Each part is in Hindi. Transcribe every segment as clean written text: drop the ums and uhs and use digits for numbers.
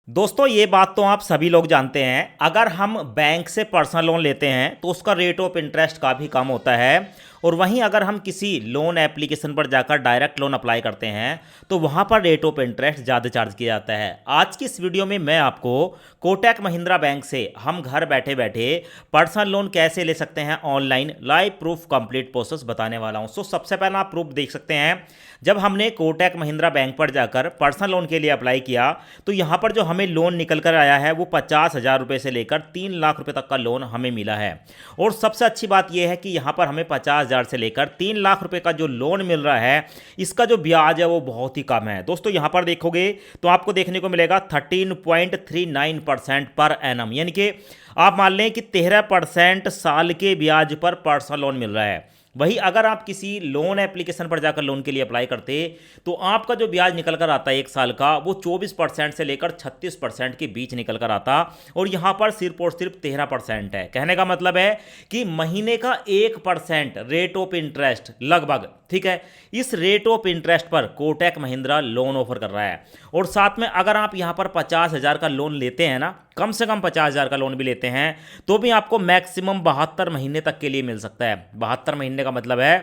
दोस्तों ये बात तो आप सभी लोग जानते हैं। अगर हम बैंक से पर्सनल लोन लेते हैं तो उसका रेट ऑफ इंटरेस्ट काफ़ी कम होता है। और वहीं अगर हम किसी लोन एप्लीकेशन पर जाकर डायरेक्ट लोन अप्लाई करते हैं तो वहाँ पर रेट ऑफ इंटरेस्ट ज़्यादा चार्ज किया जाता है। आज की इस वीडियो में मैं आपको कोटक महिंद्रा बैंक से हम घर बैठे बैठे पर्सनल लोन कैसे ले सकते हैं online live proof complete process बताने वाला हूँ। सबसे पहला आप प्रूफ देख सकते हैं। जब हमने कोटक महिंद्रा बैंक पर जाकर पर्सनल लोन के लिए अप्लाई किया तो यहाँ पर जो हमें लोन निकल कर आया है वो 50,000 रुपये से लेकर 3 लाख रुपये तक का लोन हमें मिला है। और सबसे अच्छी बात यह है कि यहाँ पर हमें 50,000 से लेकर 3 लाख रुपये का जो लोन मिल रहा है इसका जो ब्याज है वो बहुत ही कम है। दोस्तों यहाँ पर देखोगे तो आपको देखने को मिलेगा 13.39% पर एनम, यानी कि आप मान लें कि 13% साल के ब्याज पर पर्सनल लोन मिल रहा है। वही अगर आप किसी लोन एप्लीकेशन पर जाकर लोन के लिए अप्लाई करते तो आपका जो ब्याज निकल कर आता है एक साल का वो 24% से लेकर 36% के बीच निकल कर आता। और यहाँ पर सिर्फ और सिर्फ 13% है। कहने का मतलब है कि महीने का 1% रेट ऑफ इंटरेस्ट लगभग, ठीक है, इस रेट ऑफ इंटरेस्ट पर कोटक महिंद्रा लोन ऑफर कर रहा है। और साथ में अगर आप यहाँ पर 50,000 का लोन लेते हैं ना, कम से कम 50,000 का लोन भी लेते हैं तो भी आपको मैक्सिमम 72 महीने तक के लिए मिल सकता है। 72 महीने का मतलब है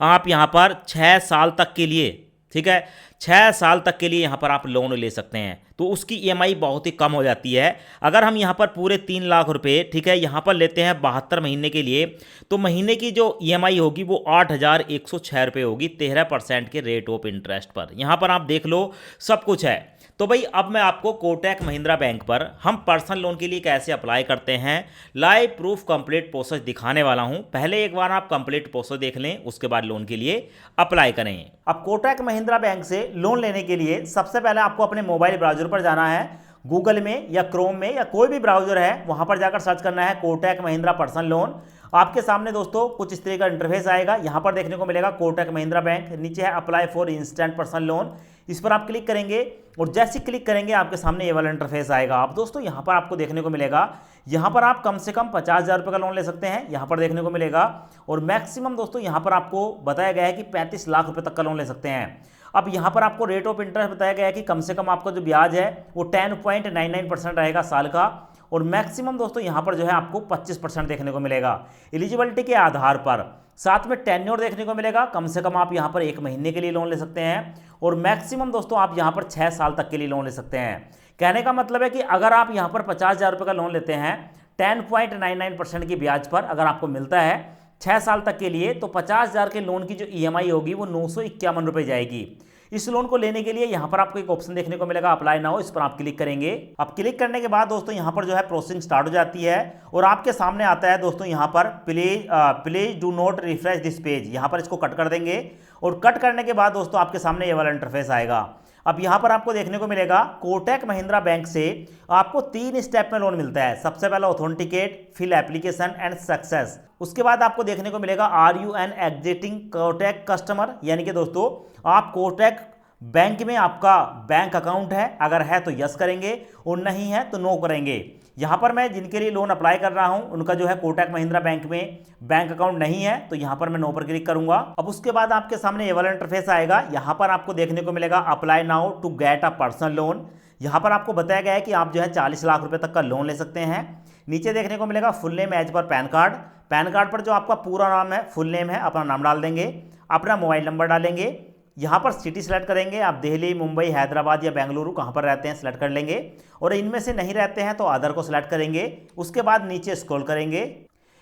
आप यहाँ पर 6 साल तक के लिए, ठीक है, 6 साल तक के लिए यहाँ पर आप लोन ले सकते हैं। तो उसकी ईएमआई बहुत ही कम हो जाती है। अगर हम यहाँ पर पूरे 3 लाख रुपए, ठीक है, यहाँ पर लेते हैं 72 महीने के लिए तो महीने की जो ईएमआई होगी वो 8,106 रुपये होगी 13% के रेट ऑफ इंटरेस्ट पर। यहाँ पर आप देख लो सब कुछ है। तो भाई अब मैं आपको कोटक महिंद्रा बैंक पर हम पर्सनल लोन के लिए कैसे अप्लाई करते हैं लाइव प्रूफ कंप्लीट प्रोसेस दिखाने वाला हूं। पहले एक बार आप कंप्लीट प्रोसेस देख लें, उसके बाद लोन के लिए अप्लाई करें। अब कोटक महिंद्रा बैंक से लोन लेने के लिए सबसे पहले आपको अपने मोबाइल ब्राउजर पर जाना है। गूगल में या क्रोम में या कोई भी ब्राउजर है वहां पर जाकर सर्च करना है कोटक महिंद्रा पर्सनल लोन। आपके सामने दोस्तों कुछ इस तरह का इंटरफेस आएगा। यहाँ पर देखने को मिलेगा कोटक महिंद्रा बैंक, नीचे है apply for instant personal loan, इस पर आप क्लिक करेंगे और जैसे क्लिक करेंगे आपके सामने ये वाला इंटरफेस आएगा। अब दोस्तों यहाँ पर आपको देखने को मिलेगा, यहाँ पर आप कम से कम 50,000 रुपये का लोन ले सकते हैं, यहाँ पर देखने को मिलेगा। और मैक्सिमम दोस्तों यहाँ पर आपको बताया गया है कि 35 लाख रुपये तक का लोन ले सकते हैं। अब यहाँ पर आपको रेट ऑफ इंटरेस्ट बताया गया है कि कम से कम आपका जो ब्याज है वो 10.99% रहेगा साल का। और मैक्सिमम दोस्तों यहाँ पर जो है आपको 25% देखने को मिलेगा एलिजिबिलिटी के आधार पर। साथ में टेन्योर देखने को मिलेगा, कम से कम आप यहाँ पर 1 महीने के लिए लोन ले सकते हैं। और मैक्सिमम दोस्तों आप यहाँ पर 6 साल तक के लिए लोन ले सकते हैं। कहने का मतलब है कि अगर आप यहाँ पर 50,000 रुपये का लोन लेते हैं 10.99% की ब्याज पर अगर आपको मिलता है 6 साल तक के लिए, तो 50,000 के लोन की जो ईएमआई होगी वो 951 रुपये जाएगी। इस लोन को लेने के लिए यहाँ पर आपको एक ऑप्शन देखने को मिलेगा अप्लाई नाउ, इस पर आप क्लिक करेंगे। अब क्लिक करने के बाद दोस्तों यहाँ पर जो है प्रोसेसिंग स्टार्ट हो जाती है और आपके सामने आता है दोस्तों यहाँ पर please do not refresh this page. यहाँ पर इसको कट कर देंगे और कट करने के बाद दोस्तों आपके सामने ये वाला इंटरफेस आएगा। अब यहाँ पर आपको देखने को मिलेगा कोटक महिंद्रा बैंक से आपको 3 स्टेप में लोन मिलता है। सबसे पहला authenticate, fill application and success. उसके बाद आपको देखने को मिलेगा are you an existing Kotak customer, यानी कि दोस्तों आप कोटक बैंक में आपका बैंक अकाउंट है, अगर है तो यस करेंगे और नहीं है तो नो करेंगे। यहाँ पर मैं जिनके लिए लोन अप्लाई कर रहा हूँ उनका जो है कोटक महिंद्रा बैंक में बैंक अकाउंट नहीं है तो यहाँ पर मैं नो पर क्लिक करूंगा। अब उसके बाद आपके सामने ये वाला इंटरफेस आएगा। यहाँ पर आपको देखने को मिलेगा apply now to get a personal loan. यहाँ पर आपको बताया गया है कि आप जो है 40 लाख रुपये तक का लोन ले सकते हैं। नीचे देखने को मिलेगा full name as per PAN card. PAN card पर जो आपका पूरा नाम है, फुल नेम है, अपना नाम डाल देंगे, अपना मोबाइल नंबर डालेंगे। यहाँ पर सिटी सेलेक्ट करेंगे, आप दिल्ली, मुंबई, हैदराबाद या बेंगलुरु कहाँ पर रहते हैं सेलेक्ट कर लेंगे। और इनमें से नहीं रहते हैं तो अदर को सिलेक्ट करेंगे। उसके बाद नीचे स्क्रॉल करेंगे।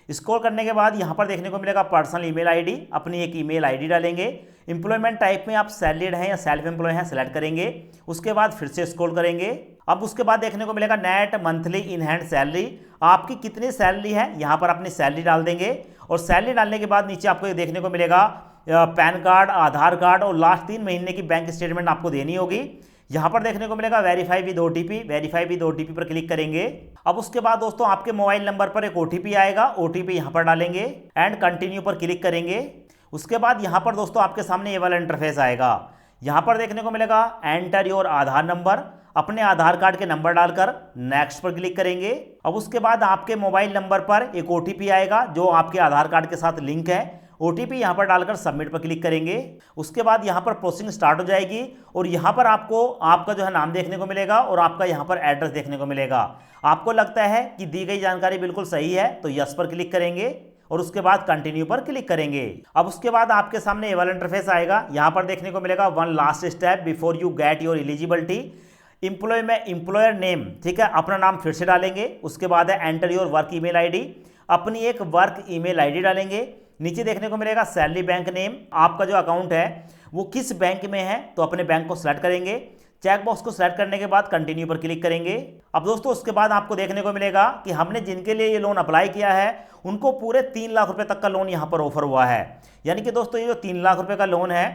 स्क्रॉल करने के बाद यहाँ पर देखने को मिलेगा पर्सनल ईमेल आईडी, अपनी एक ईमेल आईडी डालेंगे। एम्प्लॉयमेंट टाइप में आप सैलरीड हैं या सेल्फ एम्प्लॉय हैं सेलेक्ट करेंगे। उसके बाद फिर से स्क्रॉल करेंगे। अब उसके बाद देखने को मिलेगा net monthly in hand salary, आपकी कितनी सैलरी है यहाँ पर अपनी सैलरी डाल देंगे। और सैलरी डालने के बाद नीचे आपको देखने को मिलेगा पैन कार्ड, आधार कार्ड और लास्ट 3 महीने की बैंक स्टेटमेंट आपको देनी होगी। यहाँ पर देखने को मिलेगा verify with OTP, verify with OTP पर क्लिक करेंगे। अब उसके बाद दोस्तों आपके मोबाइल नंबर पर एक ओटीपी आएगा, ओटीपी यहाँ पर डालेंगे एंड कंटिन्यू पर क्लिक करेंगे। उसके बाद यहाँ पर दोस्तों आपके सामने ये वाला इंटरफेस आएगा। यहाँ पर देखने को मिलेगा एंटर योर आधार नंबर, अपने आधार कार्ड के नंबर डालकर नेक्स्ट पर क्लिक करेंगे। अब उसके बाद आपके मोबाइल नंबर पर एक ओटीपी आएगा जो आपके आधार कार्ड के साथ लिंक है। OTP यहाँ पर डालकर सबमिट पर क्लिक करेंगे। उसके बाद यहाँ पर प्रोसेसिंग स्टार्ट हो जाएगी और यहाँ पर आपको आपका जो है नाम देखने को मिलेगा और आपका यहाँ पर एड्रेस देखने को मिलेगा। आपको लगता है कि दी गई जानकारी बिल्कुल सही है तो यस पर क्लिक करेंगे और उसके बाद कंटिन्यू पर क्लिक करेंगे। अब उसके बाद आपके सामने ये वाला इंटरफेस आएगा। यहाँ पर देखने को मिलेगा one last step before you get your eligibility. Employ में एम्प्लॉयर नेम, ठीक है, अपना नाम फिर से डालेंगे। उसके बाद है enter your work email ID, अपनी एक वर्क ईमेल आईडी डालेंगे। नीचे देखने को मिलेगा सैलरी बैंक नेम, आपका जो अकाउंट है वो किस बैंक में है तो अपने बैंक को सिलेक्ट करेंगे। चेक बॉक्स को सिलेक्ट करने के बाद कंटिन्यू पर क्लिक करेंगे। अब दोस्तों उसके बाद आपको देखने को मिलेगा कि हमने जिनके लिए ये लोन अप्लाई किया है उनको पूरे 3 लाख रुपए तक का लोन यहाँ पर ऑफर हुआ है। यानी कि दोस्तों ये जो 3 लाख रुपए का लोन है,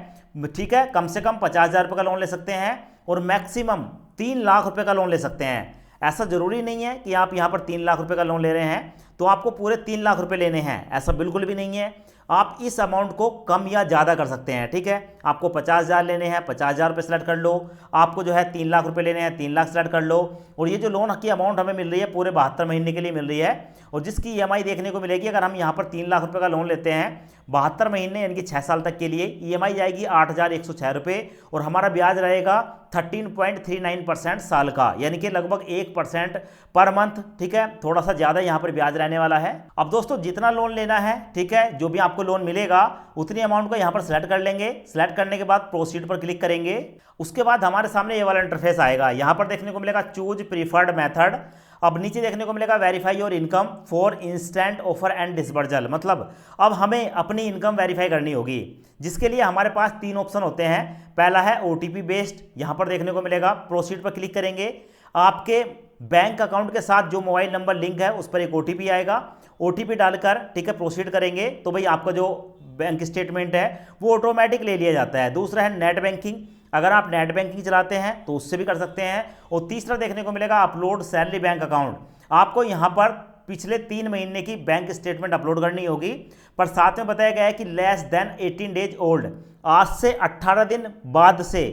ठीक है, कम से कम 50,000 रुपये का लोन ले सकते हैं और मैक्सिमम 3 लाख रुपए का लोन ले सकते हैं। ऐसा जरूरी नहीं है कि आप यहाँ पर 3 लाख रुपए का लोन ले रहे हैं तो आपको पूरे 3 लाख रुपए लेने हैं, ऐसा बिल्कुल भी नहीं है। आप इस अमाउंट को कम या ज़्यादा कर सकते हैं, ठीक है। आपको 50,000 लेने हैं, 50,000 रुपये सेलेक्ट कर लो। आपको जो है 3 लाख रुपए लेने हैं, 3 लाख सेलेक्ट कर लो। और ये जो लोन की अमाउंट हमें मिल रही है पूरे 72 महीने के लिए मिल रही है और जिसकी EMI देखने को मिलेगी, अगर हम यहाँ पर 3 लाख रुपये का लोन लेते हैं 72 महीने यानी कि 6 साल तक के लिए, EMI जाएगी 8,106 रुपये और हमारा ब्याज रहेगा 13.39% साल का, यानी कि लगभग 1% पर मंथ, ठीक है। थोड़ा सा ज़्यादा यहाँ पर ब्याज रहने वाला है। अब दोस्तों जितना लोन लेना है, ठीक है, जो भी आपको लोन मिलेगा उतनी अमाउंट को यहाँ पर सेलेक्ट कर लेंगे। सेलेक्ट करने के बाद प्रोसीड पर क्लिक करेंगे। उसके बाद हमारे सामने ये वाला इंटरफेस आएगा। यहाँ पर देखने को मिलेगा चूज प्रीफर्ड मेथड। अब नीचे देखने को मिलेगा verify your income for instant offer and disbursal, मतलब अब हमें अपनी इनकम वेरीफाई करनी होगी, जिसके लिए हमारे पास 3 ऑप्शन होते हैं। पहला है OTP बेस्ड, यहाँ पर देखने को मिलेगा, प्रोसीड पर क्लिक करेंगे। आपके बैंक अकाउंट के साथ जो मोबाइल नंबर लिंक है उस पर एक OTP आएगा। OTP डालकर, ठीक है, प्रोसीड करेंगे तो भाई आपका जो बैंक स्टेटमेंट है वो ऑटोमेटिक ले लिया जाता है। दूसरा है नेट बैंकिंग, अगर आप नेट बैंकिंग चलाते हैं तो उससे भी कर सकते हैं। और तीसरा देखने को मिलेगा अपलोड सैलरी बैंक अकाउंट, आपको यहाँ पर पिछले 3 महीने की बैंक स्टेटमेंट अपलोड करनी होगी, पर साथ में बताया गया है कि लेस देन 18 डेज ओल्ड, आज से 18 दिन बाद से,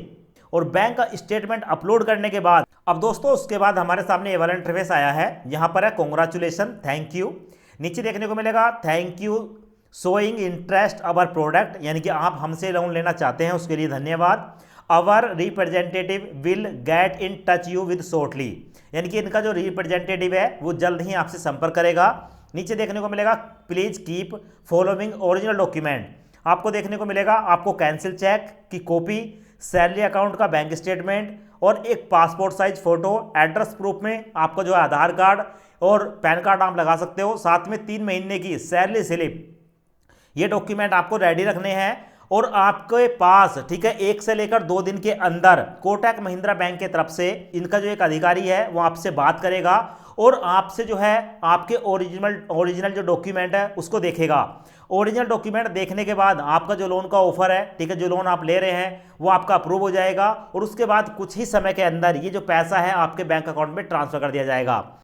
और बैंक का स्टेटमेंट अपलोड करने के बाद। अब दोस्तों उसके बाद हमारे सामने ये वाला इंटरफेस आया है। यहाँ पर है कॉन्ग्रेचुलेसन, थैंक यू। नीचे देखने को मिलेगा thank you showing interest our product, यानी कि आप हमसे लोन लेना चाहते हैं उसके लिए धन्यवाद। Our representative will get in touch you with shortly, यानी कि इनका जो रिप्रेजेंटेटिव है वो जल्द ही आपसे संपर्क करेगा। नीचे देखने को मिलेगा please keep following original document, आपको देखने को मिलेगा आपको कैंसिल चेक की कॉपी, सैलरी अकाउंट का बैंक स्टेटमेंट और एक passport size photo. Address proof में आपका जो है आधार कार्ड और पैन कार्ड आप लगा सकते हो, साथ में 3 महीने की सैलरी स्लिप, ये डॉक्यूमेंट आपको रेडी रखने हैं। और आपके पास, ठीक है, 1 से लेकर 2 दिन के अंदर कोटक महिंद्रा बैंक के तरफ से इनका जो एक अधिकारी है वो आपसे बात करेगा और आपसे जो है आपके ओरिजिनल जो डॉक्यूमेंट है उसको देखेगा। ओरिजिनल डॉक्यूमेंट देखने के बाद आपका जो लोन का ऑफर है, ठीक है, जो लोन आप ले रहे हैं वो आपका अप्रूव हो जाएगा और उसके बाद कुछ ही समय के अंदर ये जो पैसा है आपके बैंक अकाउंट में ट्रांसफर कर दिया जाएगा।